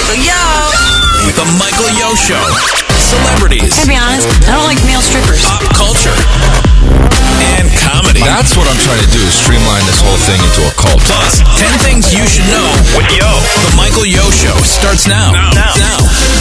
Michael Yo. The Michael Yo Show. Celebrities. To be honest, I don't like male strippers. Pop culture. And comedy. That's what I'm trying to do, is streamline this whole thing into a cult. Plus, 10 things you should know with Yo. The Michael Yo Show starts now.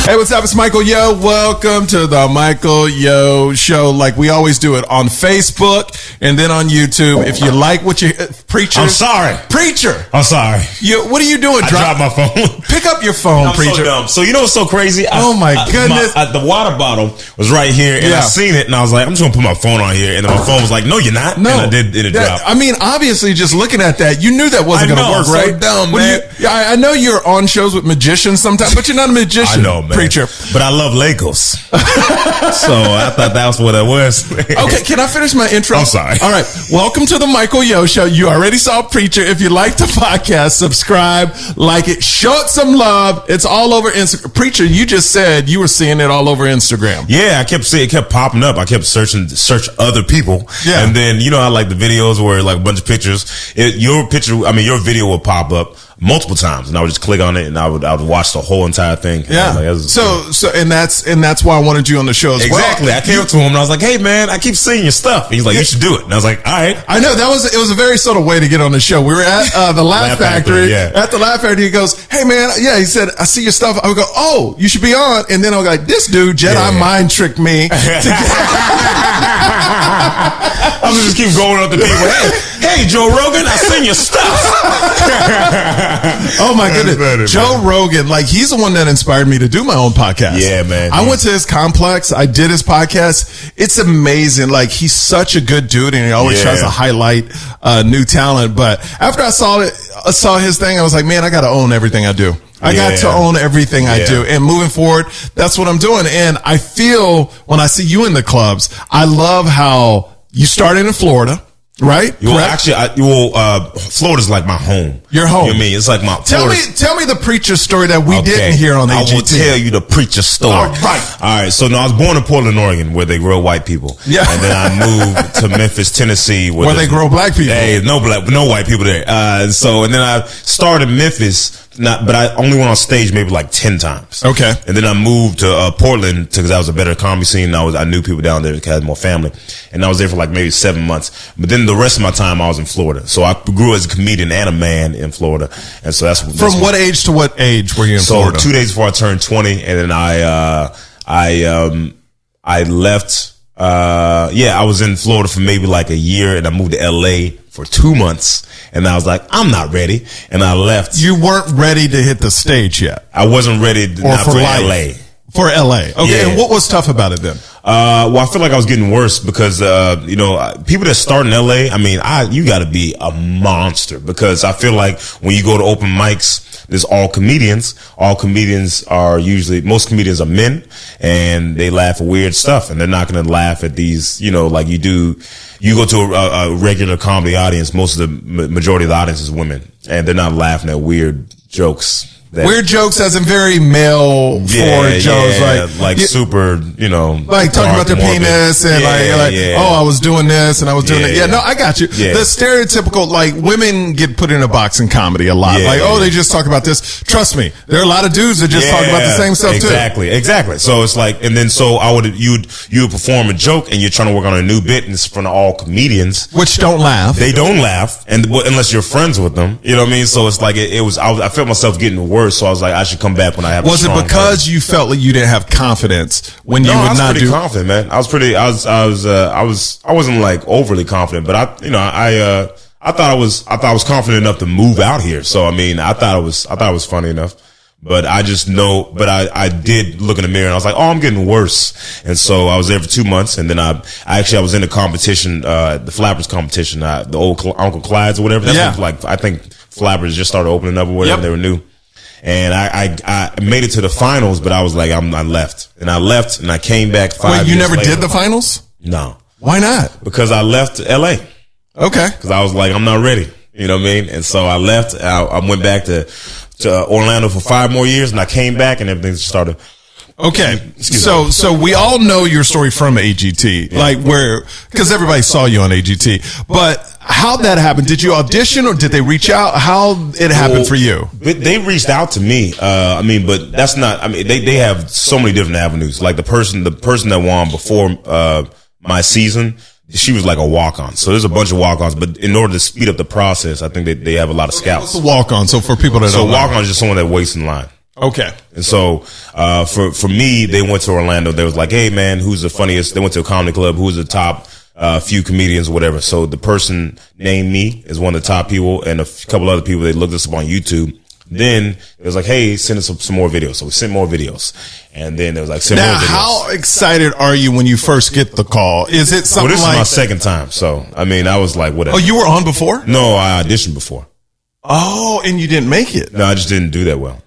Hey, what's up? It's Michael Yo. Welcome to the Michael Yo Show. Like we always do it on Facebook and then on YouTube. If you like what you Preacher. I'm sorry. Preacher. I'm sorry. What are you doing? I dropped my phone. Pick up your phone, I'm Preacher. so dumb. So you know what's so crazy? Oh my goodness. The water bottle was right here, and I seen it, and I was like, I'm just gonna put my phone on here, and then my phone was like, no, you're not. No, and I did. It dropped. I mean, obviously, just looking at that, you knew that wasn't going to work, right? So dumb, man. I know you're on shows with magicians sometimes, but you're not a magician. I know, man. Preacher. But I love Legos, so I thought that was what it was. Okay, can I finish my intro? I'm sorry. All right, welcome to the Michael Yo Show. You already saw Preacher. If you like the podcast, subscribe, like it, show it some love. It's all over Instagram. Preacher, you just said you were seeing it all over Instagram. Yeah, I kept seeing it kept popping up. I kept search other people. Yeah. And then, you know, I like the videos where like a bunch of pictures, your video would pop up multiple times, and I would just click on it, and I would watch the whole entire thing. Yeah. And that's why I wanted you on the show as well. Exactly. I came up to him and I was like, "Hey man, I keep seeing your stuff." And he's like, "You should do it." And I was like, "All right." I know it was a very subtle way to get on the show. We were at the Laugh Factory. Yeah. At the Laugh Factory, he goes, "Hey man, yeah." He said, "I see your stuff." I would go, "Oh, you should be on." And then I was like, "This dude Jedi mind tricked me." I would just keep going up to people. Hey, Joe Rogan, I seen your stuff. Oh my goodness, Joe Rogan, like he's the one that inspired me to do my own podcast. Yeah, man. I went to his complex. I did his podcast. It's amazing. Like he's such a good dude, and he always tries to highlight new talent. But after I saw his thing, I was like, man, I got to own everything I do. I got to own everything I do. And moving forward, that's what I'm doing. And I feel when I see you in the clubs, I love how you started in Florida, right? Well, actually, Florida's like my home. Your home. You know what I mean? It's like my Tell me the Preacher story that we didn't hear on AGT. I will tell you the Preacher story. All right. So I was born in Portland, Oregon, where they grow white people. Yeah. And then I moved to Memphis, Tennessee, where they grow black people. Hey, no white people there. And then I started in Memphis. But I only went on stage maybe like 10 times. Okay. And then I moved to Portland because that was a better comedy scene. I knew people down there because I had more family. And I was there for like maybe 7 months. But then the rest of my time I was in Florida. So I grew as a comedian and a man in Florida. And so that's from what age to what age were you in Florida? 2 days before I turned 20. And then I left. I was in Florida for maybe like a year, and I moved to LA for 2 months. And I was like, I'm not ready. And I left. You weren't ready to hit the stage yet. I wasn't ready for LA. For LA. Okay. Yeah. And what was tough about it then? Well, I feel like I was getting worse because, people that start in LA, I mean, you got to be a monster, because I feel like when you go to open mics, there's all comedians. All comedians most comedians are men, and they laugh at weird stuff, and they're not going to laugh at these, like you do. You go to a regular comedy audience, most of the majority of the audience is women, and they're not laughing at weird jokes. Weird jokes as in very male forward jokes, like super, like talking about their penis and I was doing this and I was doing that. Yeah, no, I got you. Yeah. The stereotypical, like, women get put in a box in comedy a lot. They just talk about this. Trust me, there are a lot of dudes that just talk about the same stuff too. Exactly. So it's like, and then you would perform a joke and you're trying to work on a new bit, and it's in front of all comedians, which don't laugh. They don't laugh, and unless you're friends with them, you know what I mean. So it's like I felt myself getting worse. So I was like, I should come back when I have. Was it because you felt like you didn't have confidence when you would not do? I was pretty confident, man. I wasn't like overly confident, but I thought I was confident enough to move out here. So I mean, I thought it was funny enough. But I I did look in the mirror and I was like, oh, I'm getting worse. And so I was there for 2 months, and then I was in the competition, the Flappers competition, the old Uncle Clyde's or whatever. That's when, I think Flappers just started opening up or whatever. They were new. And I made it to the finals, but I was like, I left. And I came back 5 years later. Wait, you never did the finals? No. Why not? Because I left LA. Okay. Because I was like, I'm not ready. You know what I mean? And so I left. I went back to Orlando for 5 more years, and I came back, and everything started Okay, so we all know your story from AGT, like because everybody saw you on AGT. But how that happened? Did you audition or did they reach out? How it happened for you? They reached out to me. But that's not. I mean, they have so many different avenues. Like the person that won before my season, she was like a walk-on. So there's a bunch of walk-ons, but in order to speed up the process, I think they have a lot of scouts. What's a walk-on? So for people that don't know. Walk-on is just someone that waits in line. Okay. And so, for me, they went to Orlando. They was like, hey man, who's the funniest? They went to a comedy club. Who's the top, few comedians or whatever. So the person named me as one of the top people and a couple other people. They looked us up on YouTube. Then it was like, hey, send us some more videos. So we sent more videos. And then it was like, send more videos. Now, how excited are you when you first get the call? Is it something this is my second time. So, I mean, I was like, whatever. Oh, you were on before? No, I auditioned before. Oh, and you didn't make it? No, I just didn't do that well.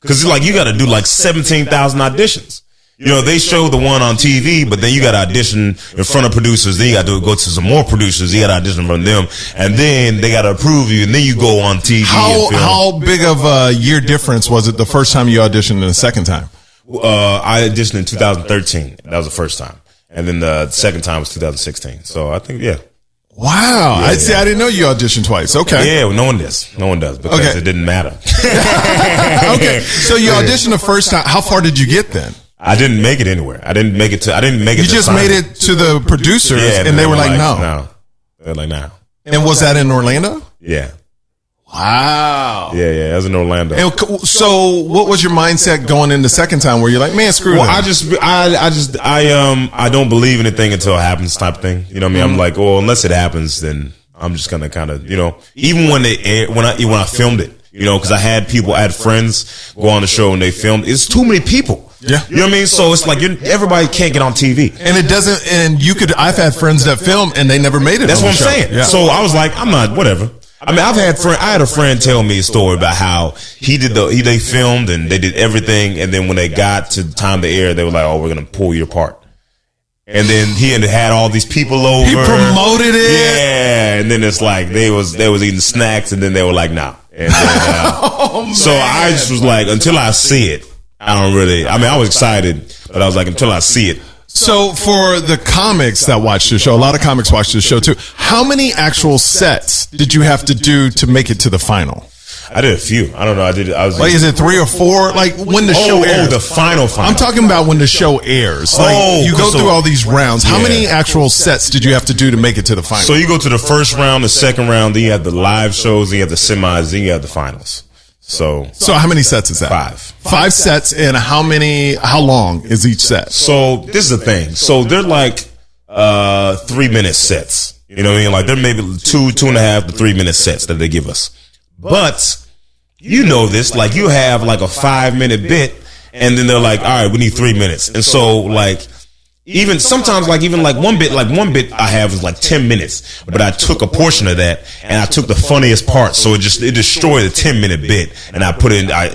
Cause it's like, you got to do like 17,000 auditions. You know, they show the one on TV, but then you got to audition in front of producers. Then you got to go to some more producers. You got to audition from them. And then they got to approve you. And then you go on TV. How big of a year difference was it the first time you auditioned and the second time? I auditioned in 2013. That was the first time. And then the second time was 2016. So I think, yeah. Wow. I didn't know you auditioned twice. Okay. Yeah, well, no one does because it didn't matter. Okay. So you auditioned the first time. How far did you get then? I didn't make it anywhere. I didn't make it. You just made it to the producers and they were like, no. No. They're like, no. And was that in Orlando? Yeah. Wow. Yeah. That was in Orlando. And so what was your mindset going in the second time where you're like, man, screw it? I don't believe anything until it happens type thing. You know what I mean? I'm like, well, unless it happens, then I'm just going to kind of, you know, even when I filmed it, you know, cause I had friends go on the show and they filmed. It's too many people. Yeah. You know what I mean? So it's like everybody can't get on TV. And it doesn't, I've had friends that film and they never made it. That's what I'm saying. Yeah. So I was like, I'm not, whatever. I mean, I had a friend tell me a story about how they filmed and they did everything. And then when they got to time to air, they were like, oh, we're going to pull you apart. And then he had all these people over. He promoted it. Yeah. And then it's like, they was eating snacks and then they were like, nah. And then, so I just was like, until I see it, I was excited, but I was like, until I see it. So for the comics that watch the show, a lot of comics watch the show too. How many actual sets did you have to do to make it to the final? I did a few. I don't know. Is it 3 or 4? Like when the show airs? Oh, the final. I'm talking about when the show airs. Like you go through all these rounds. How many actual sets did you have to do to make it to the final? So you go to the first round, the second round, then you have the live shows, then you have the semis, then you have the finals. So how many sets is that? 5. 5 sets, and how long is each set? So this is the thing. So they're like 3-minute sets. You know what I mean? Like they're maybe 2.5 to 3 minute sets that they give us. But you know this, like you have like a 5-minute bit, and then they're like, all right, we need 3 minutes. And so like even sometimes one bit I have is like 10 minutes, but I took a portion of that and I took the funniest part, so it destroyed the 10-minute bit, and I put in I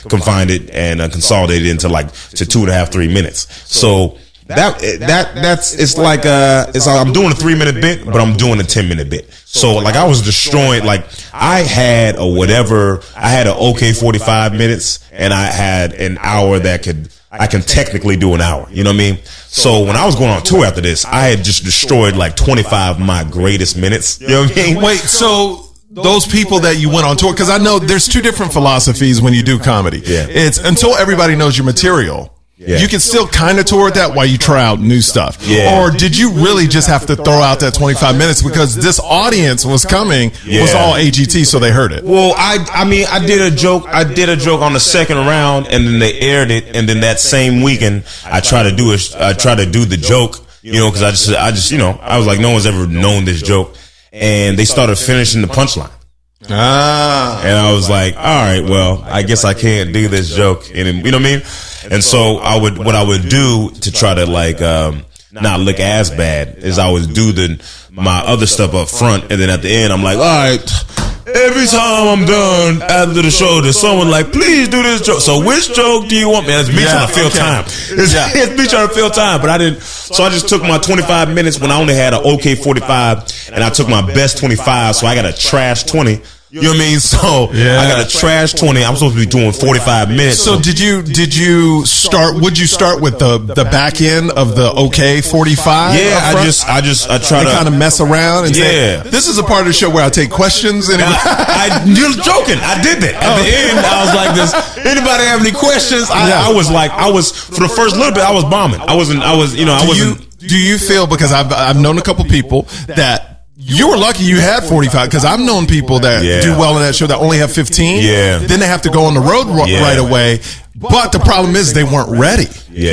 confined it and consolidated it into like to 2.5, 3 minutes. So it's like I'm doing a 3-minute bit, but I'm doing a 10-minute bit. So like I was destroying, like I had an okay 45 minutes, and I had an hour that I can technically do an hour. You know what I mean? So when I was going on tour after this, I had just destroyed like 25 of my greatest minutes. You know what I mean? Wait, so those people that you went on tour, because I know there's 2 different philosophies when you do comedy. Yeah. It's until everybody knows your material. Yeah. You can still kind of tour that while you try out new stuff. Yeah. Or did you really just have to throw out that 25 minutes because this audience was coming, was all AGT, so they heard it? Well, I did a joke on the second round, and then they aired it, and then that same weekend I tried to do the joke, you know, because I just I was like, no one's ever known this joke, and they started finishing the punchline. And I was like, all right, well, I guess I can't do this joke, and you know what I mean? And so what I would do to try to like not look as bad is I would do my other stuff up front, and then at the end I'm like, all right, every time I'm done after the show, there's someone like, please do this joke. So which joke do you want? Man, it's me trying to fill time. It's me trying to fill time, but I didn't. So I just took my 25 minutes when I only had an okay 45, and I took my best 25, so I got a trash 20. You know what I mean? So I got a trash 20. I'm supposed to be doing 45 minutes. So did you start? Would you start with the back end of the 45? Yeah, I try to kind of mess around and say, this is a part of the show where I take questions. And you're joking. I did that at the end. I was like, "Does anybody have any questions?" I was for the first little bit. I was bombing. I wasn't. Do you feel, because I've known a couple people that you were lucky you had 45, because I've known people that do well in that show that only have 15. Yeah. Then they have to go on the road right away. But the problem is they weren't ready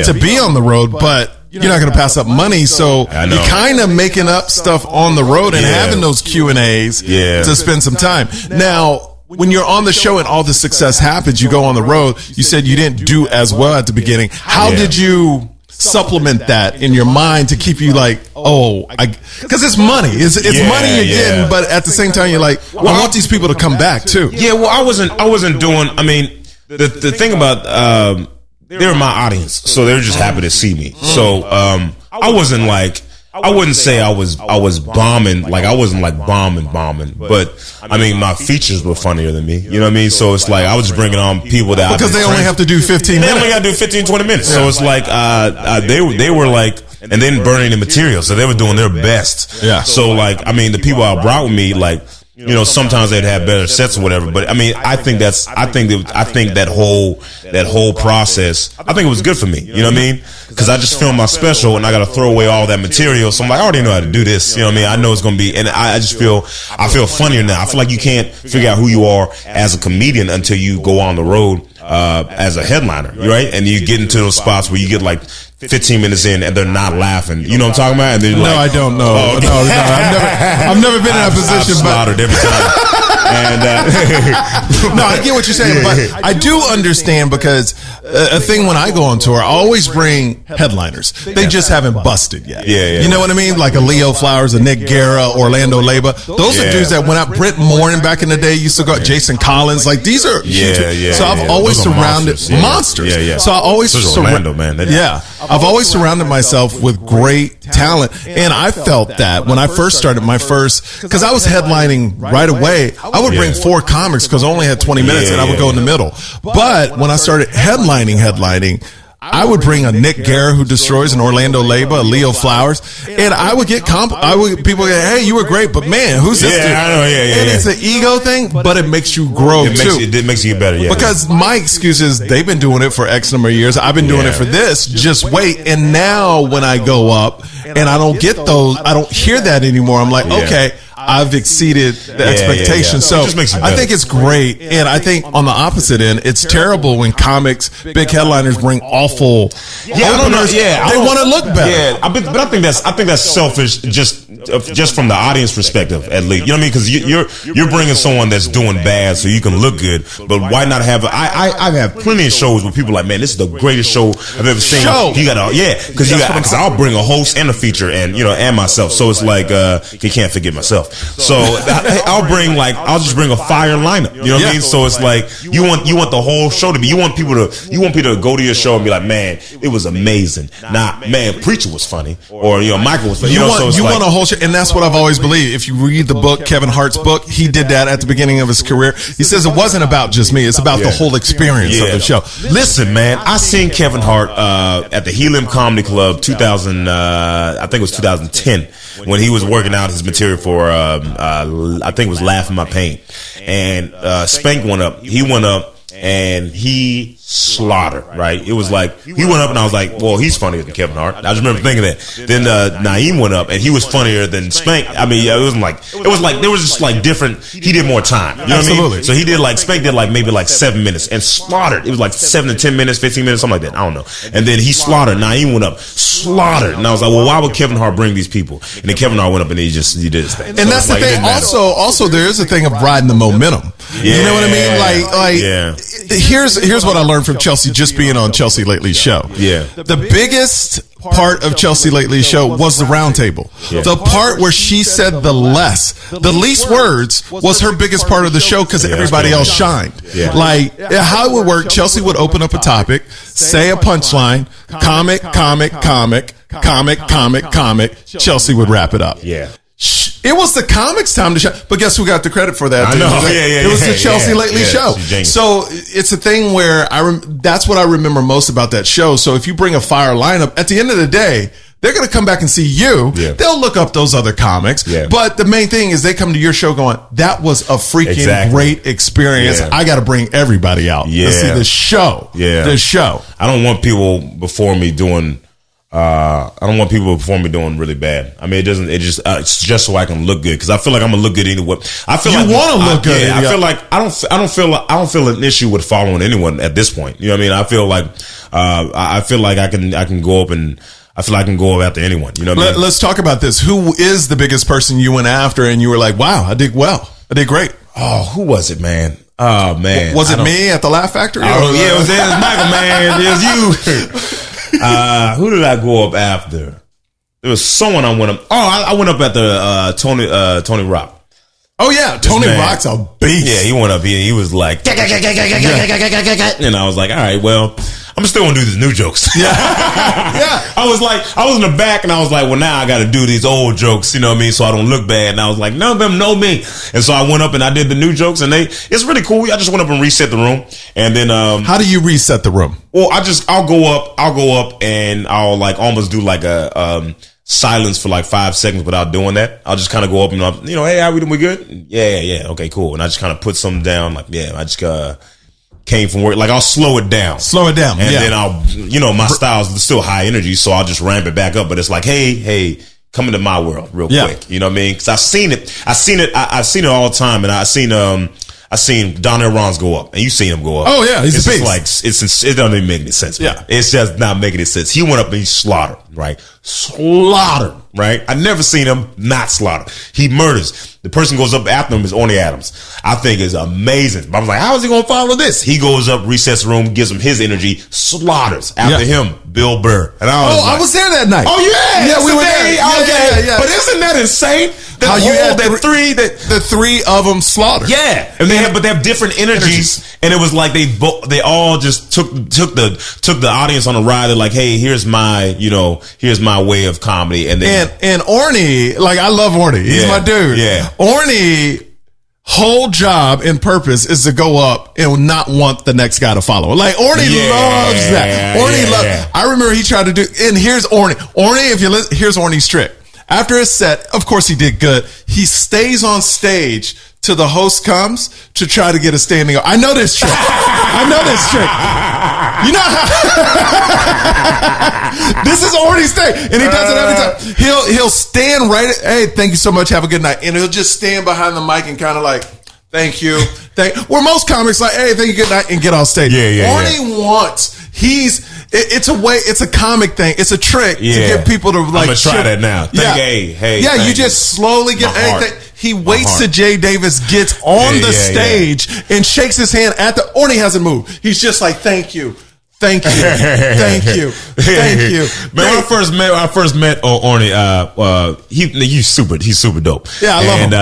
to be on the road. But you're not going to pass up money, so you're kind of making up stuff on the road and having those Q&As to spend some time. Now, when you're on the show and all the success happens, you go on the road. You said you didn't do as well at the beginning. How did you supplement that in your mind to keep you like, because it's money. It's money you're getting, but at the same time, you're like, I want these people to come back too. Yeah, well, I wasn't doing, I mean, the thing about, they were my audience, so they were just happy to see me. So, I wasn't like, I wouldn't say I was bombing, like I wasn't like bombing, but I mean my features were funnier than me. You know what I mean? So it's like I was just bringing on people that because they only have to do 15 minutes. They only got to do 15, 20 minutes. So it's like they were like, and then burning the material, so they were doing their best. Yeah. So like I mean the people I brought with me, like, you know, sometimes they'd have better sets or whatever, but I mean, I think that whole process, I think it was good for me. You know what I mean? Because I just filmed my special and I got to throw away all that material. So I'm like, I already know how to do this. You know what I mean? I know it's going to be, and I feel funnier now. I feel like you can't figure out who you are as a comedian until you go on the road, as a headliner, right? And you get into those spots where you get like 15 minutes in and they're not laughing. You know what I'm talking about? And then no, I don't know. Oh, no. I've never been in that position. I've slaughtered every time. And no, I get what you're saying, but I do understand, because a thing when I go on tour, I always bring headliners. They just haven't busted yet. Yeah. You know what I mean? Like a Leo Flowers, a Nick Guerra, Orlando Leyba. Those are dudes that went out. Brent Morin back in the day used to go. Jason Collins, like these are huge. So I've always surrounded monsters. So I always Orlando, man. I've always surrounded myself with great talent, and I felt that when I first started because I was headlining right away. I would bring 4 comics because I only had 20 minutes, and I would go in the middle. But when I started headlining, I would bring a Nick Guerra who destroys, an Orlando Leyba, a Leo Flowers, and I would get people go, hey, you were great, but man, who's this dude? I know, and it's an ego thing, but it makes you grow too. It makes you get better, Because my excuse is they've been doing it for X number of years. I've been doing it for this. Just wait. And now when I go up and I don't get those, I don't hear that anymore. I'm like, okay, I've exceeded the expectations. So I think it's great. And I think on the opposite end, it's terrible when comics, big headliners bring awful openers. They want to look better. But I think that's selfish just from the audience perspective, at least. You know what I mean? Because you're bringing someone that's doing bad so you can look good. But why not have I've had plenty of shows where people are like, man, this is the greatest show I've ever seen. You got because I'll bring a host and a feature and myself. So it's like you can't forget myself. So I'll just bring a fire lineup. You know what I mean? So it's like you want the whole show to be. You want people to go to your show and be like, man, it was amazing. Nah, man, Preacher was funny, or Michael was funny. You want a whole show, and that's what I've always believed. If you read the book, Kevin Hart's book, he did that at the beginning of his career. He says it wasn't about just me; it's about the whole experience of the show. Listen, man, I seen Kevin Hart at the Helium Comedy Club I think it was 2010, when he was working out his material for I think it was Laugh in My Pain, and Spank went up. He went up and he slaughtered, right? It was like he went up and I was like, well, he's funnier than Kevin Hart. I just remember thinking that. Then Naeem went up and he was funnier than Spank. I mean, it was like there was just like different. He did more time. You know what I mean? So he did Spank did maybe 7 minutes and slaughtered. It was like 7 to 10 minutes, 15 minutes, something like that. I don't know. And then he slaughtered. Naeem went up, slaughtered, and I was like, well, why would Kevin Hart bring these people? And then Kevin Hart went up and he did his thing. And so that's the thing. Also, there is a thing of riding the momentum. You know what I mean? Here's what I learned from Chelsea just being on Chelsea Lately's show. The biggest part of Chelsea Lately's show was the round table. The part where she said the least words was her biggest part of the show because everybody else shined. Like how it would work, Chelsea would open up a topic, say a punchline, comic. Chelsea would wrap it up. It was the comics' time to show, but guess who got the credit for that? I know. Yeah, it was the Chelsea Lately show. She's so it's a thing where that's what I remember most about that show. So if you bring a fire lineup, at the end of the day, they're going to come back and see you. Yeah. They'll look up those other comics. Yeah. But the main thing is they come to your show going, that was a freaking great experience. Yeah. I got to bring everybody out to see the show. Yeah. The show. I don't want people before me doing really bad. I mean, it's just so I can look good. Cause I feel like I'm gonna look good anyway. I feel you want to look good. I feel like I don't feel an issue with following anyone at this point. You know what I mean? I feel like I can go up and I feel like I can go after anyone. You know what I mean? Let's talk about this. Who is the biggest person you went after and you were like, wow, I did well. I did great. Oh, who was it, man? Oh, man. Was it me at the Laugh Factory? Oh, yeah, it was Michael, man. It was you. Who did I go up after? There was someone I went up. Oh, I went up at the Tony Rock. Oh yeah, Tony Rock's a beast. Yeah, he went up here. He was like, and I was like, all right, well, I'm still gonna do these new jokes. Yeah, yeah. I was in the back, and I was like, well, now I got to do these old jokes, you know what I mean, so I don't look bad. And I was like, none of them know me, and so I went up and I did the new jokes, and it's really cool. I just went up and reset the room, and then how do you reset the room? Well, I'll go up, and I'll like almost do like a silence for like 5 seconds without doing that. I'll just kind of go up and hey, how we doing? We good? Yeah. Okay, cool. And I just kind of put something down. Like, yeah, I just came from work. Like I'll slow it down. And then I'll, my style is still high energy. So I'll just ramp it back up. But it's like, hey, come into my world real quick. You know what I mean? Cause I've seen it all the time. And I seen Donnell Rons go up, and you seen him go up. Oh yeah, he's a beast. Like it doesn't even make any sense. Man. Yeah, it's just not making any sense. He went up and he slaughtered, right? Right? I never seen him not slaughter. He murders. The person goes up after him is Orny Adams. I think is amazing. But I was like, how is he going to follow this? He goes up, resets the room, gives him his energy, slaughters. After him, Bill Burr. And I was there that night. Oh yeah, we were there. Yeah. But isn't that insane? How you had the three of them slaughtered. Yeah, and they have different energies. And it was like they all just took the audience on a ride. They're like, hey, here's my way of comedy. And Orny, like I love Orny. He's my dude. Yeah. Orny whole job and purpose is to go up and not want the next guy to follow. Like Orny loves that. Orny loves. I remember he tried to do, and here's Orny. Orny, if you listen, here's Orny's trick. After his set, of course he did good. He stays on stage till the host comes to try to get a standing. I know this trick. You know how this is Orny's thing, and he does it every time. He'll stand right. Hey, thank you so much. Have a good night. And he'll just stand behind the mic and kind of like, thank you. Where most comics like, hey, thank you, good night, and get off stage. Orny wants. It's a comic thing. It's a trick to get people to like. I'm gonna try that now. Hey. Yeah, you just slowly get anything. He waits till Jay Davis gets on the stage and shakes his hand at the. Orny hasn't moved. He's just like, thank you. Man, when I first met Orny, he's super dope. Yeah, I love him.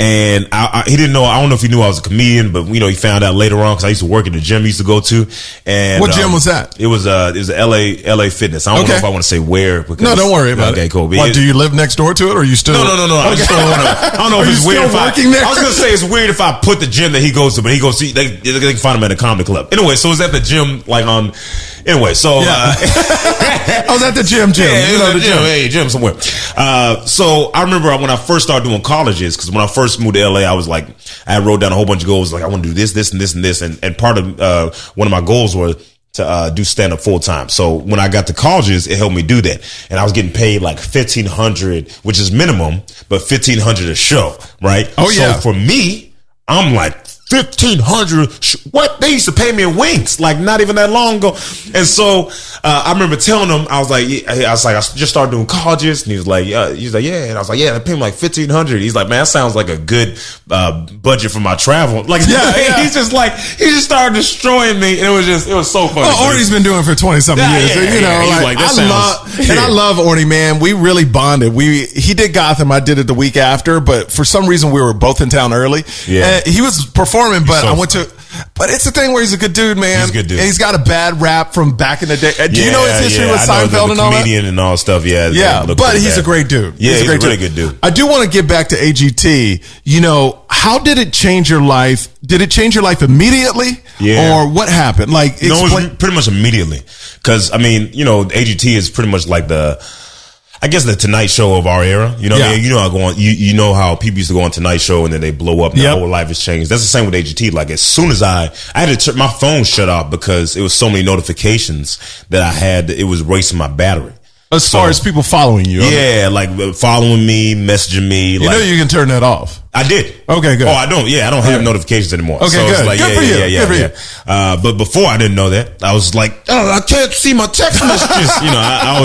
And he didn't know. I don't know if he knew I was a comedian, but he found out later on because I used to work at the gym he used to go to. And what gym was that? It was LA Fitness. I don't know if I want to say where. Because, no, don't worry about it. Okay, cool. What, do you live next door to it, or are you still? No. I just don't want to. I don't know if it's weird. I was gonna say it's weird if I put the gym that he goes to, but he goes see they can find him at a comedy club. Anyway, so it's at the gym like on. Anyway, so I was at the gym. Yeah, the gym. Hey, gym somewhere. So I remember when I first started doing colleges, because when I first moved to LA, I was like, I wrote down a whole bunch of goals. Like I want to do this, and this, and this, and part of one of my goals was to do stand up full time. So when I got to colleges, it helped me do that, and I was getting paid like $1,500, which is minimum, but $1,500 a show, right? Oh yeah. So for me, I'm like. $1,500. What? They used to pay me in wings, like not even that long ago. And so I remember telling him, I just started doing colleges, and he was like, yeah. And I was like, yeah, they pay me like $1,500. He's like, man, that sounds like a good budget for my travel. Like, he just started destroying me, and it was so funny. Well, Orny's been doing it for 20-something years. I love Orny, man. We really bonded. He did Gotham, I did it the week after, but for some reason we were both in town early. Yeah, and he was performing. But I went to But it's a thing where he's a good dude, man. He's a good dude. And he's got a bad rap from back in the day. Do you know his history with Seinfeld and all that? Comedian and all stuff, yeah. Yeah, but he's a great dude. Yeah, he's a really good dude. I do want to get back to AGT. You know, how did it change your life? Did it change your life immediately? Yeah. Or what happened? Like, it was pretty much immediately. Because, I mean, you know, AGT is pretty much like the Tonight Show of our era. You know what I mean? You know how you know how people used to go on Tonight Show and then they blow up and their whole life has changed. That's the same with AGT. Like, as soon as I had to my phone shut off because it was so many notifications that I had, it was racing my battery. As far as people following you. Yeah, like following me, messaging me. You know you can turn that off. I did. Okay, good. Oh, I don't. Yeah, I don't have notifications anymore. Okay, so good. It's like, good for you. Good for you. But before I didn't know that. I was like, oh, I can't see my text messages. You know, I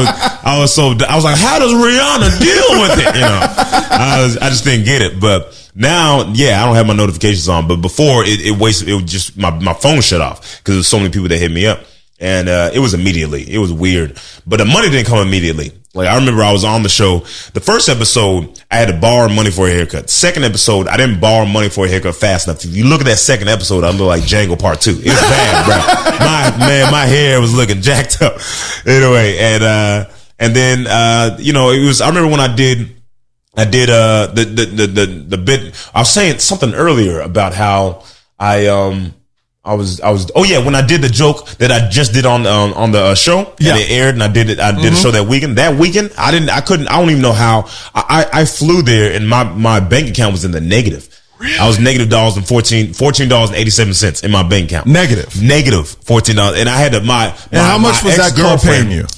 was like, how does Rihanna deal with it? You know, I just didn't get it. But now, I don't have my notifications on. But before it wasted. It was just my phone shut off because there's so many people that hit me up. And it was immediately. It was weird. But the money didn't come immediately. Like, I remember I was on the show. The first episode, I had to borrow money for a haircut. Second episode, I didn't borrow money for a haircut fast enough. If you look at that second episode, I look like Django Part 2. It was bad, bro. My hair was looking jacked up. Anyway, and then, you know, it was, I remember when I did the bit, I was saying something earlier about how when I did the joke that I just did on the show and it aired and I did a show that weekend. That weekend, I don't even know how I flew there and my bank account was in the negative. Really? I was negative $14.87 in my bank account. Negative $14. And I had how much was that girl paying you?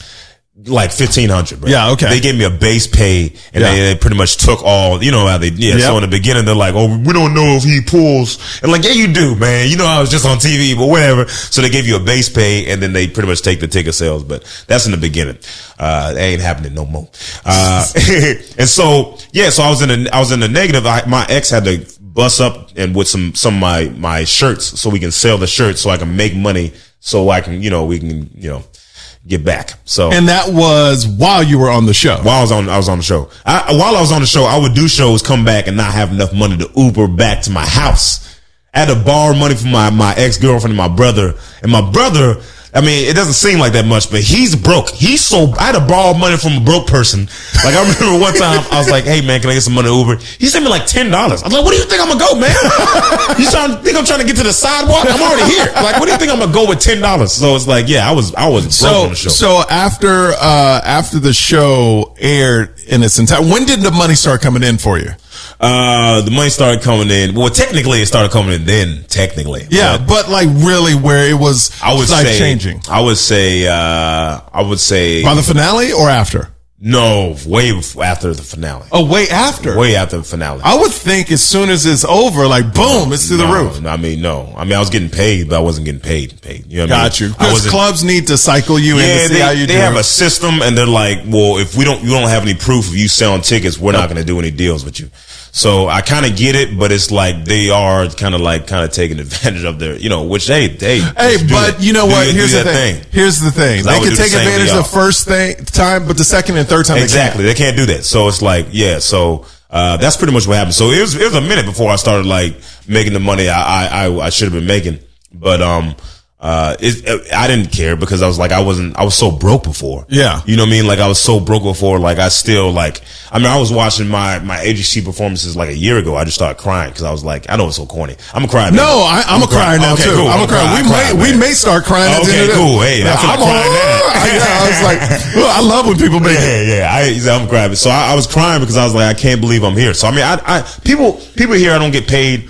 Like $1,500, bro. Yeah, okay. They gave me a base pay, and they pretty much took all. You know how they? Yeah. So in the beginning, they're like, "Oh, we don't know if he pulls," and like, "Yeah, you do, man. You know, I was just on TV, but whatever." So they gave you a base pay, and then they pretty much take the ticket sales. But that's in the beginning. That ain't happening no more. And so so I was in the negative. My ex had to bust up and with some of my shirts so we can sell the shirts so I can make money so I can we can get back. So, and that was while you were on the show. While I was on the show. While I was on the show, I would do shows, come back, and not have enough money to Uber back to my house. I had to borrow money from my ex-girlfriend and my brother. And my brother, I mean, it doesn't seem like that much, but he's broke. I had to borrow money from a broke person. Like, I remember one time, I was like, "Hey, man, can I get some money to Uber?" He sent me like $10. I was like, "What do you think I'm gonna go, man? You think I'm trying to get to the sidewalk? I'm already here. Like, what do you think I'm gonna go with $10? So it's like, I was broke on the show. So after the show aired in its entirety, when did the money start coming in for you? The money started coming in. Well, technically, it started coming in then. Technically, but like really, where it was, changing. I would say by the finale or after. No, way after the finale. Oh, way after? Way after the finale. I would think as soon as it's over, like, boom, it's through the roof. I mean, I was getting paid, but I wasn't getting paid. You know what Got you. Because clubs need to cycle you in to see how you do. They have a system, and they're like, well, if you don't have any proof of you selling tickets, we're not going to do any deals with you. So I kind of get it, but it's like they are kind of taking advantage of their, which hey, but you know what? Here's the thing. Here's the thing. They can take advantage the first time, but the second and third time exactly they can't do that. So it's like so that's pretty much what happened. So it was a minute before I started like making the money I should have been making, but I didn't care because I was so broke before. Yeah. You know what I mean? Like I was so broke before, like I still I was watching my AGC performances like a year ago. I just started crying because I was like, I know it's so corny. I'm a crier. No, I'm a crier now too. Cool. I'm a crier. We may start crying. Okay, cool. Hey, I'm crying now. I was like, well, I love when people make it. I'm crying. So I was crying because I was like, I can't believe I'm here. So I mean, people here, I don't get paid.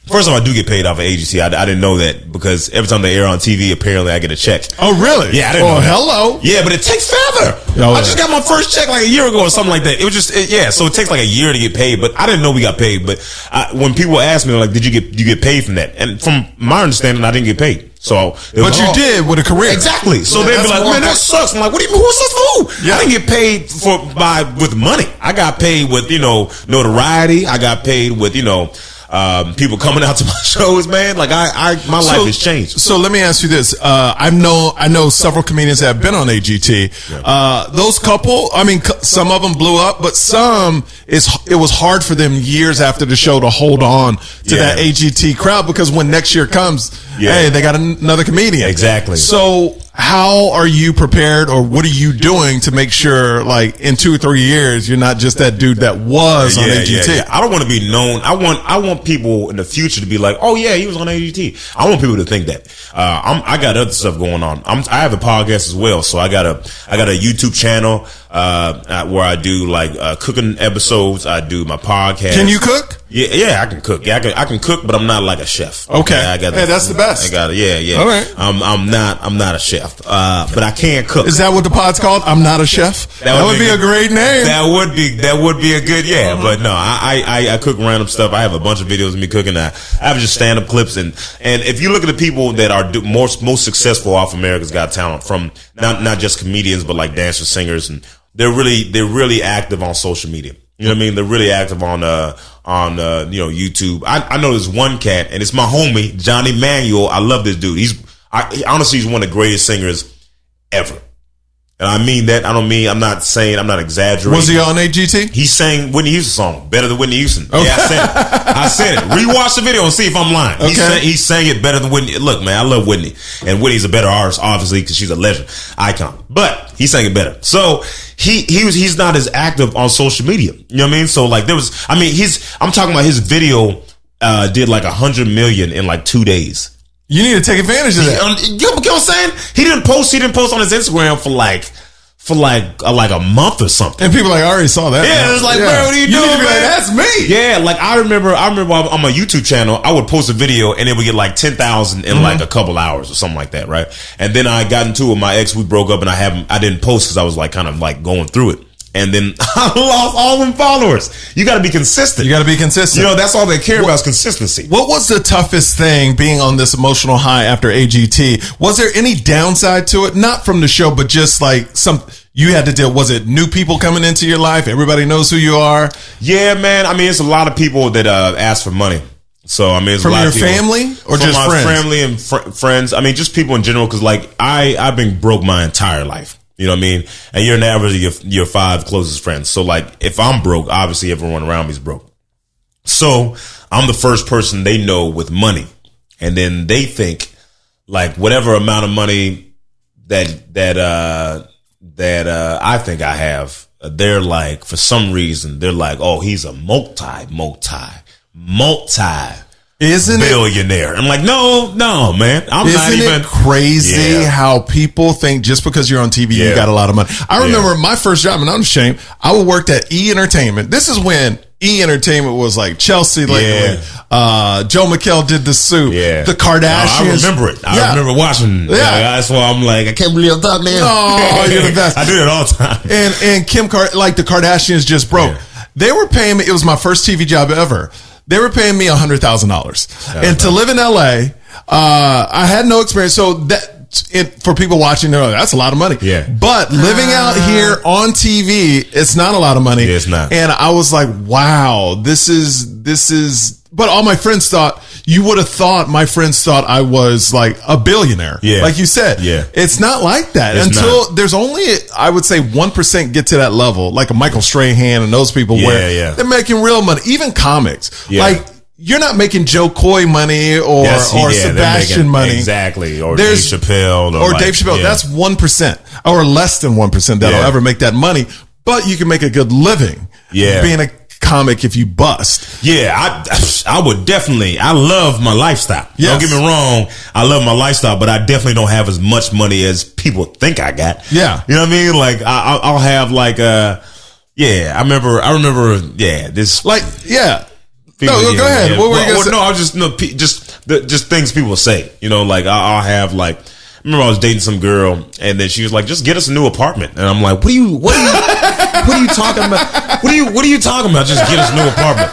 First of all, I do get paid off of agency. I didn't know that because every time they air on TV, apparently I get a check. Oh, really? Yeah, I didn't know that. Hello. Yeah, but it takes forever. I just got my first check like a year ago or something like that. It was just, so it takes like a year to get paid, but I didn't know we got paid. But when people ask me, like, did you get paid from that? And from my understanding, I didn't get paid. So, but you did with a career. Exactly. So they'd be like, man, that sucks. I'm like, what do you mean? Who sucks for who? Yeah. I didn't get paid with money. I got paid with, notoriety. I got paid with, people coming out to my shows, man. Like my life has changed. So let me ask you this. I know several comedians that have been on AGT. Those couple, I mean, some of them blew up, but some it was hard for them years after the show to hold on to that AGT crowd, because when next year comes, hey, they got another comedian. Exactly. So how are you prepared, or what are you doing to make sure, like, in 2 or 3 years, you're not just that dude that was on AGT? Yeah. I don't want to be known. I want people in the future to be like, oh yeah, he was on AGT. I want people to think that. I got other stuff going on. I have a podcast as well, so I got a YouTube channel where I do like cooking episodes. I do my podcast. Can you cook? Yeah, I can cook. Yeah, I can cook, but I'm not like a chef. Okay, hey, that's the best. I got it. Yeah. All right. I'm not a chef, but I can cook. Is that what the pod's called? I'm not a chef. That would be a great name. That would be a good but no, I cook random stuff. I have a bunch of videos of me cooking. I have just stand up clips, and if you look at the people that are most successful off America's Got Talent, from not just comedians but like dancers, singers, and they're really active on social media. You know what I mean? They're really active on YouTube. I know there's one cat, and it's my homie, Johnny Manuel. I love this dude. Honestly, he's one of the greatest singers ever. And I mean that. I'm not exaggerating. Was he on AGT? He sang Whitney Houston song better than Whitney Houston. Okay. Yeah, I said it. Rewatch the video and see if I'm lying. Okay. He sang it better than Whitney. Look, man, I love Whitney, and Whitney's a better artist, obviously, because she's a legend, icon. But he sang it better. So he's not as active on social media. You know what I mean? So like I'm talking about his video did like 100 million in like 2 days. You need to take advantage of that. You know what I'm saying? He didn't post on his Instagram for like a month or something. And people are like, I already saw that. Yeah, it was like, bro, what are you doing, need to be man? like, that's me. Yeah, like I remember on my YouTube channel, I would post a video and it would get like 10,000 in like a couple hours or something like that, right? And then I got into it with my ex. We broke up, and I didn't post because I was like kind of like going through it. And then I lost all them followers. You got to be consistent. You got to be consistent. You know, that's all they care about is consistency. What was the toughest thing being on this emotional high after AGT? Was there any downside to it? Not from the show, but just like you had to deal. Was it new people coming into your life? Everybody knows who you are. Yeah, man. I mean, it's a lot of people that ask for money. So I mean, it's from a lot your of people, family or from just my friends? Family and friends. I mean, just people in general. Because like I've been broke my entire life. You know what I mean? And you're an average of your 5 closest friends. So like, if I'm broke, obviously everyone around me is broke. So I'm the first person they know with money, and then they think like whatever amount of money that I think I have, they're like, for some reason, they're like, oh, he's a multi Isn't billionaire. I'm like, no, man. Isn't it crazy how people think just because you're on TV, you got a lot of money? I remember my first job, and I'm ashamed, I worked at E! Entertainment. This is when E! Entertainment was like Chelsea lately. Joe McHale did The Soup. Yeah. The Kardashians. I remember it. I remember watching. Yeah. That's why I'm like, I can't believe I'm talking now. Oh, you're the best. I do it all the time. And like the Kardashians just broke. Yeah. They were paying me, it was my first TV job ever. They were paying me $100,000, and to live in LA, I had no experience. So for people watching, they're like, that's a lot of money. Yeah. But living out here on TV, it's not a lot of money. Yeah, it's not. And I was like, wow, this is. But all my friends thought, you would have thought my friends thought I was like a billionaire. Yeah. Like you said. Yeah. It's not like that. It's until not. There's only, I would say 1% get to that level, like a Michael Strahan and those people where they're making real money. Even comics. Yeah. Like, you're not making Joe Coy money or Sebastian money. Exactly. Or Dave Chappelle. Or Dave Chappelle. Yeah. That's 1% or less than 1% that'll ever make that money. But you can make a good living being a comic if you bust. Yeah, I would definitely. I love my lifestyle. Yes. Don't get me wrong. I love my lifestyle, but I definitely don't have as much money as people think I got. Yeah. You know what I mean? Like I'll have like I remember this like people, no, go ahead. What were you gonna say? No, I was just things people say. You know, like I'll have like. I remember I was dating some girl, and then she was like, "Just get us a new apartment." And I'm like, "What are you talking about? What are you talking about? Just get us a new apartment."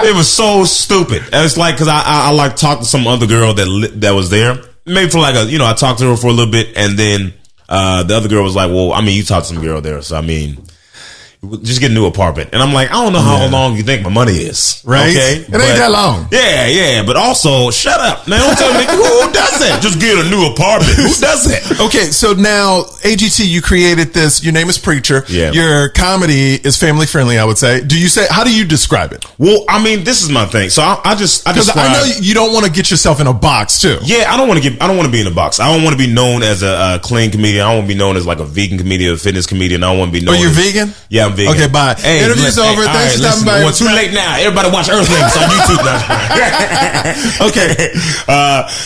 It was so stupid. And it's like, because I like talked to some other girl that was there, maybe for like I talked to her for a little bit, and then the other girl was like, "Well, I mean, you talked to some girl there, so I mean, just get a new apartment. And I'm like, I don't know how long you think my money is. Right? Okay. It ain't that long. Yeah. But also, shut up. Now, don't tell me who does that. Just get a new apartment. Who does that? Okay, so now AGT, you created this. Your name is Preacher. Yeah. Your comedy is family friendly, I would say. How do you describe it? Well, I mean, this is my thing. So I Because I know you don't want to get yourself in a box too. Yeah, I don't want to be in a box. I don't want to be known as a clean comedian. I don't want to be known as like a vegan comedian, a fitness comedian. I don't want to be known. Oh, you're vegan? Yeah, I'm vegan. Okay, bye. Hey, Interview's over. Thanks for stopping by. Well, too late now. Everybody watch Earthlings on YouTube now. Okay.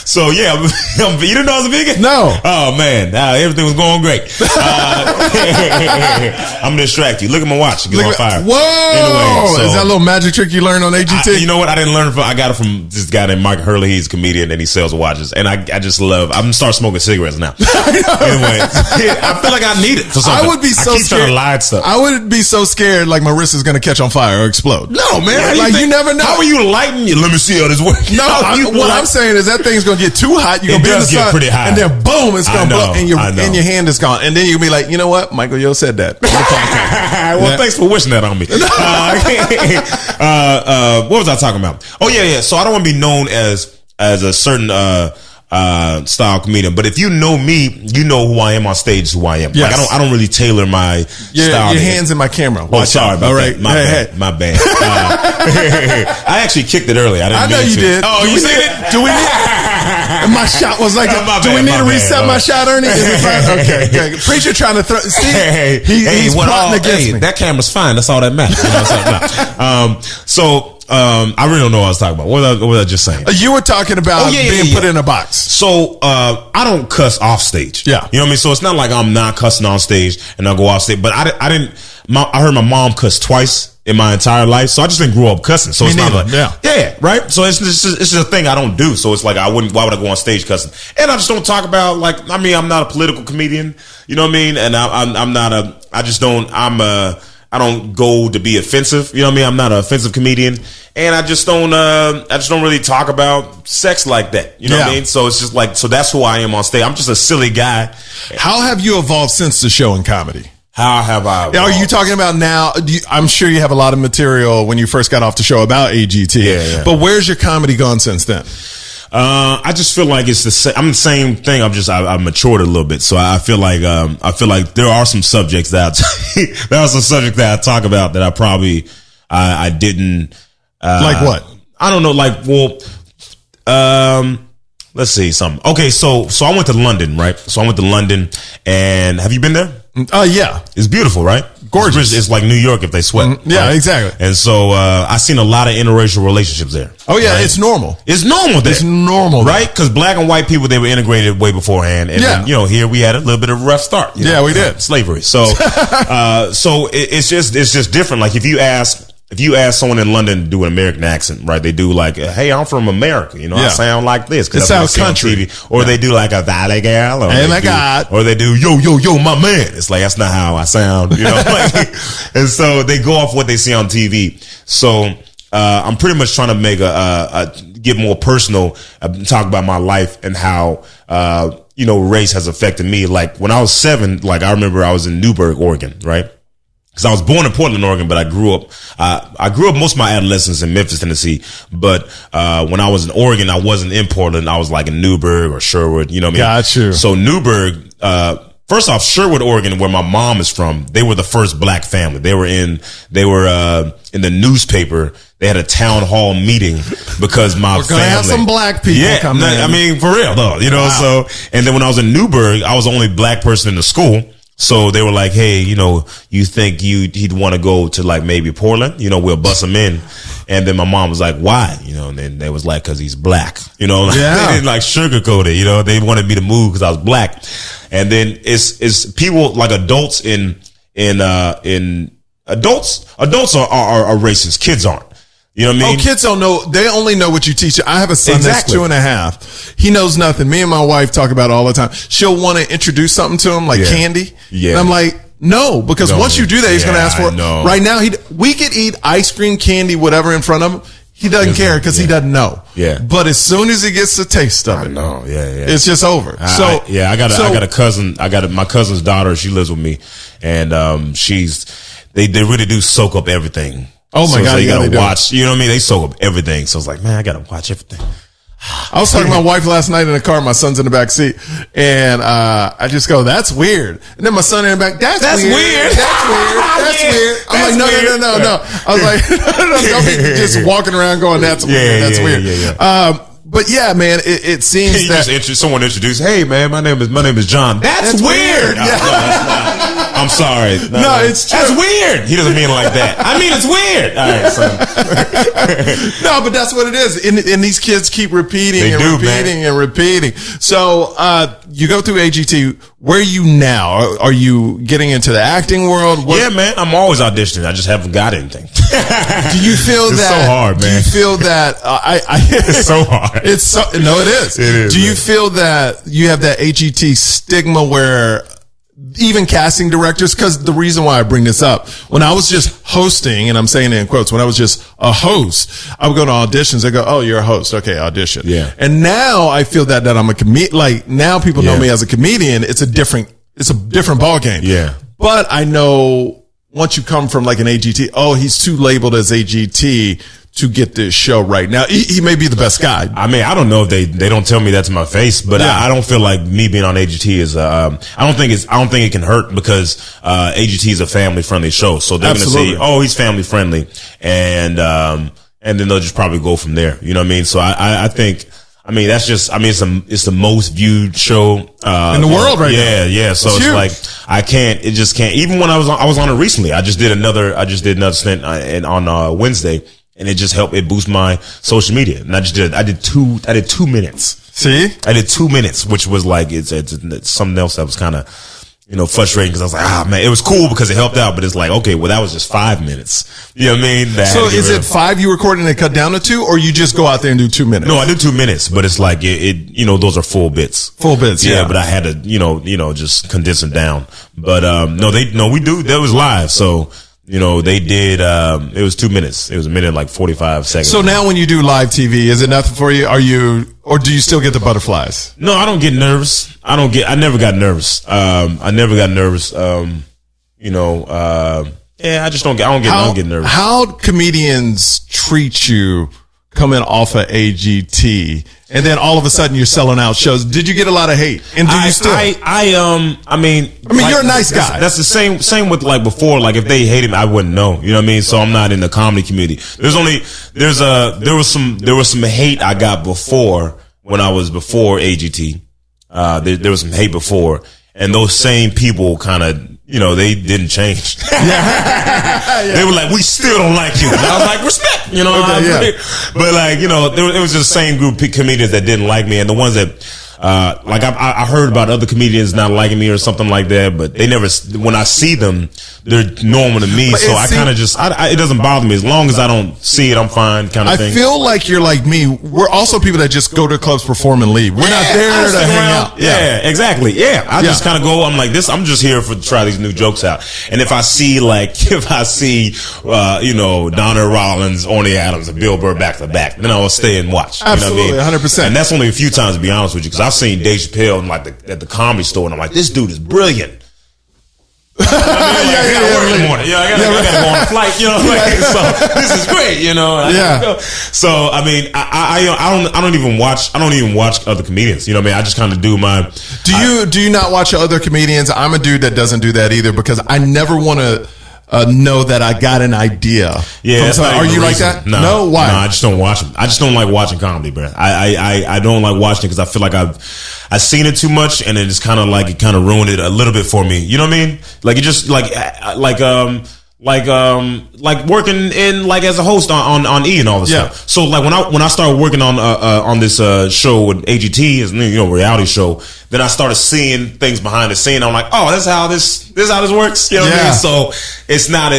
So yeah, you didn't know I was a vegan? No. Oh man, everything was going great. I'm gonna distract you. Look at my watch. Get on fire. Whoa! Anyway, is that a little magic trick you learned on AGT? You know what? I didn't learn I got it from this guy named Mike Hurley. He's a comedian and he sells watches. And I just love. I'm gonna start smoking cigarettes now. Anyway, I feel like I need it for something. I would be so I keep scared. trying to lie stuff. I would be so scared like my wrist is going to catch on fire or explode. No, man. Like you never know. How are you lighting you? Let me see how this works. No, what I'm saying is that thing's going to get too hot. You're going to be in the sun. Pretty hot. And then boom, it's going to blow. And your hand is gone. And then you'll be like, you know what? Michael Yo said that. Well, thanks for wishing that on me. What was I talking about? Oh, yeah. So I don't want to be known as a certain style comedian, but if you know me, you know who I am on stage. Who I am. Yes. Like I don't really tailor my style. Your hands in my camera. Oh, sorry about that. My bad. I actually kicked it earlier. I know you did. Oh, you seen it? Do we need? My shot was like, do we need to reset my shot, Ernie? Okay. Preacher trying to throw. See, he's plotting against me. That camera's fine. That's all that matters. I really don't know what I was talking about. What was I just saying? You were talking about being put in a box. So I don't cuss off stage. Yeah, you know what I mean. So it's not like I'm not cussing on stage and I go off stage. But I didn't. I heard my mom cuss twice in my entire life, so I just didn't grow up cussing. So it's not like right. So it's just a thing I don't do. So it's like I wouldn't. Why would I go on stage cussing? And I just don't talk about like. I mean, I'm not a political comedian. You know what I mean? And I'm not a. I just don't. I don't go to be offensive. You know what I mean? I'm not an offensive comedian, and I just don't really talk about sex like that. You know what I mean? So it's just like, so that's who I am on stage. I'm just a silly guy. How have you evolved since the show in comedy? How have I evolved? Are you talking about now? I'm sure you have a lot of material when you first got off the show about AGT. Yeah. But where's your comedy gone since then? I just feel like it's the same. I'm the same thing. I've matured a little bit, so I feel like there are some subjects that I talk about that I probably I didn't like what? I don't know. Like, well, let's see something. Okay, so I went to London, right? So I went to London, and have you been there? Yeah, it's beautiful, right? Gorgeous. It's like New York if they sweat. Yeah, right? exactly. And so I seen a lot of interracial relationships there. Oh yeah, right? It's normal. It's normal there. It's normal, right? Because black and white people, they were integrated way beforehand, and then, here we had a little bit of a rough start. We did slavery. So it's just different. Like if you ask someone in London to do an American accent, right? They do like, hey, I'm from America. You know, I sound like this. It sounds country. Or they do like a Valley Girl. Or oh my God. Or they do, yo, my man. It's like, that's not how I sound, you know? And so they go off what they see on TV. So I'm pretty much trying to make get more personal, talk about my life and how, race has affected me. Like when I was 7, like I remember I was in Newburgh, Oregon, right? Because I was born in Portland, Oregon, but I grew up most of my adolescence in Memphis, Tennessee. But when I was in Oregon, I wasn't in Portland. I was like in Newburgh or Sherwood. You know what I mean? Got you. So Newburgh, first off, Sherwood, Oregon, where my mom is from, they were the first black family. They were in the newspaper. They had a town hall meeting because my We're gonna have some black people come in. I mean, for real though, you know. Wow. So, and then when I was in Newburgh, I was the only black person in the school. So they were like, hey, you think he'd want to go to like maybe Portland? We'll bust him in. And then my mom was like, why? And then they was like, cause he's black, they didn't like sugarcoat it, they wanted me to move cause I was black. And then it's people like adults adults are racist. Kids aren't. You know what I mean? Oh, kids don't know. They only know what you teach. I have a son that's 2.5. He knows nothing. Me and my wife talk about it all the time. She'll want to introduce something to him, like candy. Yeah. And I'm like, no, because once you do that, he's going to ask for it. Right now, we could eat ice cream, candy, whatever in front of him. He doesn't care because he doesn't know. Yeah. But as soon as he gets the taste of it, it's just over. I got a cousin. My cousin's daughter. She lives with me, and they really do soak up everything. Oh my God. So you yeah, gotta watch, you know what I mean? They soak up everything. So it's like, man, I gotta watch everything. I was talking to my wife last night in the car. My son's in the back seat, and I just go, "That's weird." And then my son in the back, "That's weird. That's weird. That's Yeah, weird." I'm that's like, weird. No. I was like, "Don't be just walking around going, that's weird. That's weird." Yeah. But yeah, man, it seems You that just someone introduced, "Hey, man, my name is John." That's weird. Yeah. No, I'm sorry. No, it's true. That's weird. He doesn't mean it like that. I mean, it's weird. All right, so. No, but that's what it is. And these kids keep repeating and repeating. So you go through AGT. Where are you now? Are you getting into the acting world? Yeah, man. I'm always auditioning. I just haven't got anything. Do you feel It's that? so hard, man. Do you feel that? It's so hard. It's so no, it is. It is. Do you feel that you have that AGT stigma where even casting directors? Because the reason why I bring this up, when I was just hosting, and I'm saying it in quotes, when I was just a host, I would go to auditions. They go, "Oh, you're a host. Okay, audition." Yeah. And now I feel that I'm a comedian. Like now people know me as a comedian. It's a different ball game. Yeah. But I know once you come from like an AGT, oh, he's too labeled as AGT to get this show right. Now, he may be the best guy. I mean, I don't know if they don't tell me that to my face, but I don't feel like me being on AGT is, I don't think it can hurt because, AGT is a family friendly show. So they're going to say, oh, he's family friendly. And then they'll just probably go from there. You know what I mean? So I think, I mean, that's just, I mean, it's the most viewed show, in the world right now. Yeah. So it's like, it just can't, even when I was on it recently, I just did another stint on Wednesday. And it just helped. It boost my social media. And I did 2 minutes. See? I did 2 minutes, which was like, it's something else that was kind of, frustrating because I was like, man, it was cool because it helped out, but it's like, okay, well, that was just 5 minutes. You know what I mean? So is it 5 you recorded and it cut down to 2, or you just go out there and do 2 minutes? No, I did 2 minutes, but it's like, those are full bits. Full bits, yeah. But I had to, just condense them down. But, that was live. So, they did, it was 2 minutes. It was a minute, like 45 seconds. So now when you do live TV, is it nothing for you? Or do you still get the butterflies? No, I don't get nervous. I never got nervous. I never got nervous. I just don't get nervous. How comedians treat you coming off of AGT, and then all of a sudden you're selling out shows. Did you get a lot of hate? And do you still? I mean, you're a nice guy. That's the same with like before. Like if they hated me, I wouldn't know. You know what I mean? So I'm not in the comedy community. There was some hate I got before when I was before AGT. There was some hate before, and those same people kind of, they didn't change. They were like, we still don't like you. And I was like, respect. But like, it was just the same group of comedians that didn't like me, and the ones that, I heard about other comedians not liking me or something like that, but they never, when I see them, they're normal to me. So I kind of just, it doesn't bother me. As long as I don't see it, I'm fine kind of thing. I feel like you're like me. We're also people that just go to clubs, perform, and leave. We're not there to hang out. Yeah, exactly. Yeah. I just kind of go, I'm like this, I'm just here to try these new jokes out. And if I see Donna Rollins, Orny Adams, and Bill Burr back to back, then I'll stay and watch. Absolutely, you know what I mean? 100%. And that's only a few times, to be honest with you, because I've seen Dave Chappelle at the Comedy Store, and I'm like, this dude is brilliant. I gotta work in the morning. I gotta go on a flight. So this is great. So I mean, I don't even watch other comedians. You know what I mean? I just kind of do my. Do you not watch other comedians? I'm a dude that doesn't do that either because I never want to. Know that I got an idea. Yeah, are you like that? No, why? No, I just don't watch them. I just don't like watching comedy, bro. I don't like watching it because I feel like I've seen it too much, and it's kind of like it kind of ruined it a little bit for me. You know what I mean? Like it just like working in like as a host on E and all this stuff. So like when I started working on this show with AGT, as reality show, then I started seeing things behind the scene. I'm like, oh, that's how this works. You know what I mean? So it's not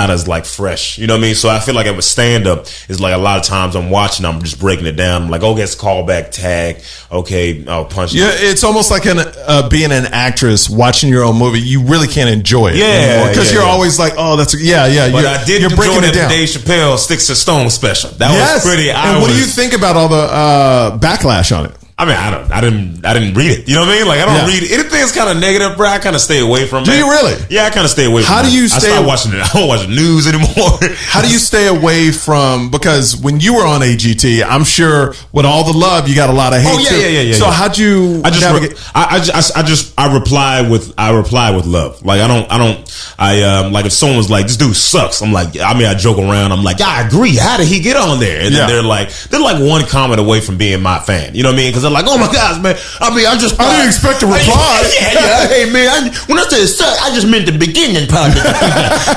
as like fresh. You know what I mean? So I feel like with stand up is like a lot of times I'm watching, I'm just breaking it down. I'm like, okay, it's callback tag. Okay, I'll punch. Yeah, it's almost like being an actress watching your own movie. You really can't enjoy it. Yeah, because you're always like, oh, that's yeah. But I did enjoy that Dave Chappelle Sticks to Stone special. That was pretty. And what do you think about all the backlash on it? I mean, I didn't read it. You know what I mean? Like, I don't read anything that's kind of negative, bro. I kind of stay away from it. Do you really? Yeah, I kind of stay away from it. How do you stay? I stopped watching it. I don't watch the news anymore. How do you stay away from, because when you were on AGT, I'm sure with all the love, you got a lot of hate. Oh, yeah. So how'd you navigate? I reply with love. Like, like if someone was like, this dude sucks, I'm like, I joke around. I'm like, yeah, I agree. How did he get on there? And then they're like one comment away from being my fan. You know what I mean? Because they're like, oh my gosh, man. I didn't expect a reply. Hey, man. When I said suck, I just meant the beginning part.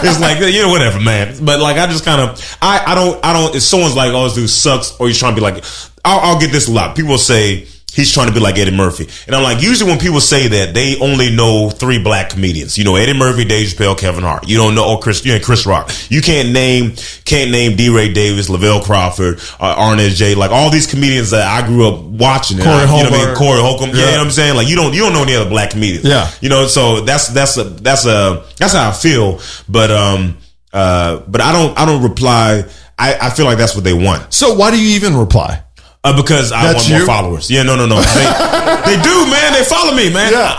It's like, whatever, man. But like, I just kind of, I don't. If someone's like, oh, this dude sucks, or he's trying to be like, I'll get this a lot. People say he's trying to be like Eddie Murphy, and I'm like, usually when people say that, they only know 3 black comedians. Eddie Murphy, Dave Chappelle, Kevin Hart. You don't know Chris Rock. You can't name D. Ray Davis, Lavelle Crawford, Arnez J. Like all these comedians that I grew up watching. Corey Holcomb. Yeah. You know what I'm saying? Like you don't know any other black comedians. Yeah. So that's how I feel. But I don't reply. I feel like that's what they want. So why do you even reply? Because I want more followers. Yeah, no. They do, man. They follow me, man. Yeah.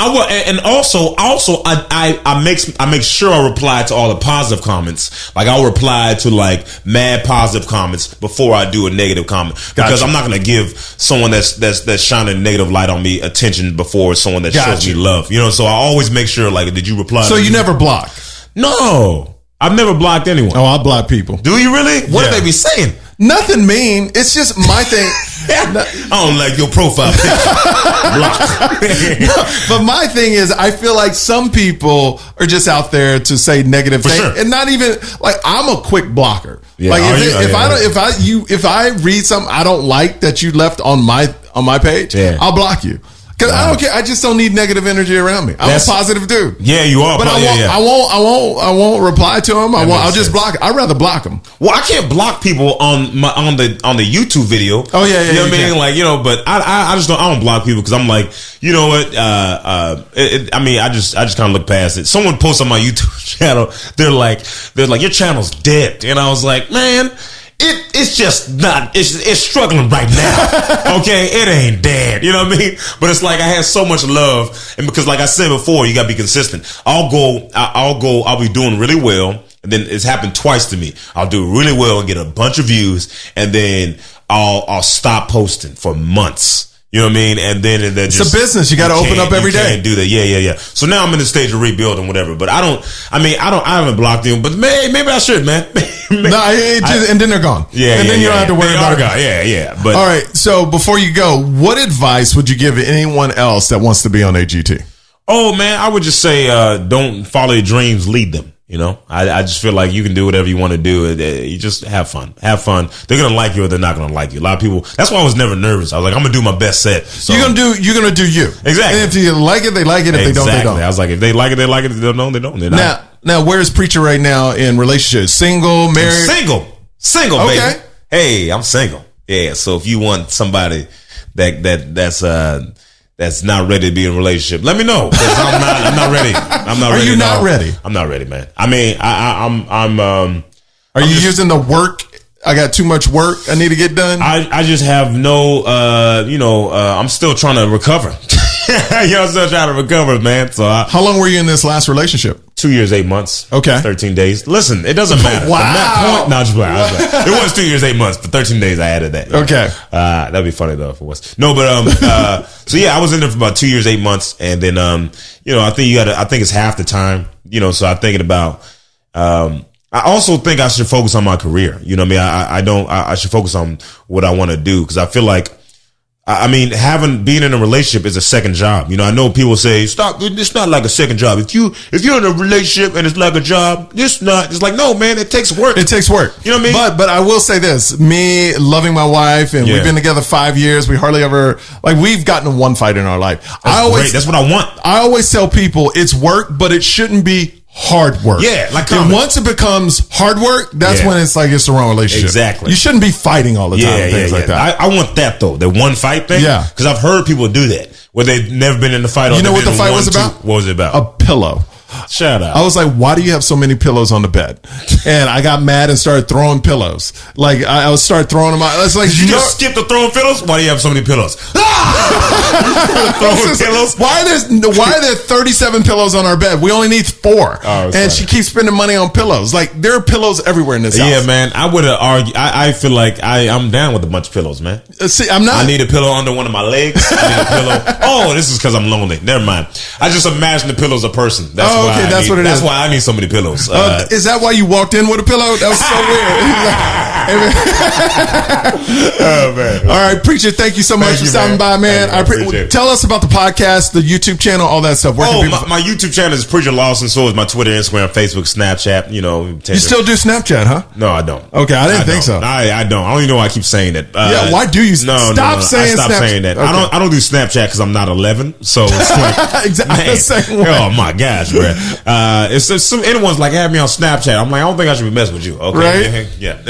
And also, I make sure I reply to all the positive comments. Like I'll reply to like mad positive comments before I do a negative comment, because I'm not going to give someone that's shining a negative light on me attention before someone that shows me love. So I always make sure, like, did you reply? So you never block? No, I've never blocked anyone. Oh, I block people. Do you really? What do they be saying? Nothing mean. It's just my thing. I don't like your profile picture. But my thing is, I feel like some people are just out there to say negative things, and not even like I'm a quick blocker. Yeah. Like if I read something I don't like that you left on my page, I'll block you. Because I don't care. I just don't need negative energy around me. I'm a positive dude. Yeah, you are. But I won't reply to them. I'll just block. I'd rather block them. Well, I can't block people on the YouTube video. Oh yeah. You know what I mean? Like, but I just don't. I don't block people because I'm like, you know what? I just kind of look past it. Someone posts on my YouTube channel. They're like, your channel's dead, and I was like, man. It's just not, it's struggling right now. Okay. It ain't dead. You know what I mean? But it's like, I had so much love. And because like I said before, you gotta be consistent. I'll be doing really well. And then it's happened twice to me. I'll do really well and get a bunch of views. And then I'll stop posting for months. You know what I mean? And then it's a business. You got to open up every day. You can't do that. Yeah. So now I'm in the stage of rebuilding, whatever. But I haven't blocked them. But maybe I should, man. And then they're gone. Yeah. And then you don't have to worry about it. Yeah. But all right. So before you go, what advice would you give anyone else that wants to be on AGT? Oh man, I would just say, don't follow your dreams, lead them. I just feel like you can do whatever you want to do. You just have fun. Have fun. They're going to like you or they're not going to like you. A lot of people, that's why I was never nervous. I was like, I'm going to do my best set. So. You're going to do you. Exactly. And if you like it, they like it. If they don't, they don't. I was like, if they like it, they like it. If they don't, they don't. They're not. Now, where's Preacher right now in relationships? Single, married? Single, okay. Baby. Hey, I'm single. Yeah. So if you want somebody that's not ready to be in a relationship, let me know. Cause I'm not ready. Are you not ready? I'm not ready, man. I mean, I'm Are you using the work? I got too much work I need to get done. I just have no, I'm still trying to recover. I'm still trying to recover, man. So how long were you in this last relationship? 2 years, 8 months. Okay. 13 days. Listen, it doesn't matter. Wow. From that point, no, just playing. It was 2 years, 8 months, but 13 days I added that. Okay. That'd be funny though if it was. No, but so yeah, I was in there for about 2 years, 8 months, and then I think it's half the time. So I'm thinking about I also think I should focus on my career. You know what I mean? I should focus on what I want to do, because I feel like being in a relationship is a second job. I know people say, stop, it's not like a second job. If you're in a relationship and it's like a job, it's like, no, man, it takes work. It takes work. You know what I mean? But I will say this, me loving my wife, and we've been together 5 years. We hardly ever, we've gotten in one fight in our life. That's what I want. I always tell people it's work, but it shouldn't be hard work. Yeah, like and once it becomes hard work, that's when it's like it's the wrong relationship. Exactly. You shouldn't be fighting all the time. And things like that. I want that though. The one fight thing. Yeah. Because I've heard people do that where they've never been in the fight. You know what the fight was about? What was it about? A pillow. Shut up. I was like, why do you have so many pillows on the bed? And I got mad and started throwing pillows. Like I would start throwing them out. It's like, you just skip the throwing pillows? Why do you have so many pillows? Ah! Throwing pillows. Why are there 37 pillows on our bed? We only need 4. And she keeps spending money on pillows. Like, there are pillows everywhere in this house. Yeah, man. I would have argued. I feel like I'm down with a bunch of pillows, man. See, I'm not. I need a pillow under one of my legs. I need a pillow. Oh, this is because I'm lonely. Never mind. I just imagine the pillow's a person. That's why okay. That's what it is. That's why I need so many pillows. Is that why you walked in with a pillow? That was so weird. Oh, man. All right, Preacher, thank you so much for stopping by, man. Tell us about the podcast, the YouTube channel, all that stuff. My YouTube channel is Preacher Lawson. So is my Twitter, Instagram, Facebook, Snapchat. You know, you still do Snapchat, huh? No, I don't. Okay, I didn't think so. I don't. I don't even know why I keep saying that. Yeah, why do you? Stop saying that. Okay. I don't do Snapchat because I'm not 11. So it's like, exactly. Oh my gosh, bro. If anyone's like, have me on Snapchat, I'm like, I don't think I should be messing with you. Okay, right? Yeah.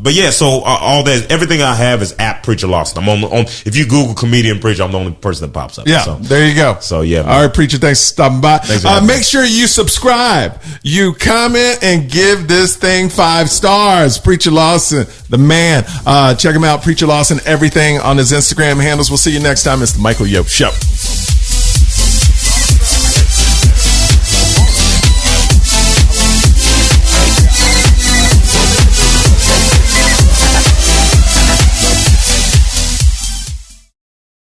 But yeah, so all that, everything I have is at Preacher Lawson. I'm on. If you Google Comedian Preacher, I'm the only person that pops up. Yeah, so there you go. So yeah, man. All right, Preacher, thanks for stopping by. Make sure you subscribe, you comment, and give this thing 5 stars. Preacher Lawson, the man. Check him out, Preacher Lawson, everything on his Instagram handles. We'll see you next time. It's the Michael Yo Show.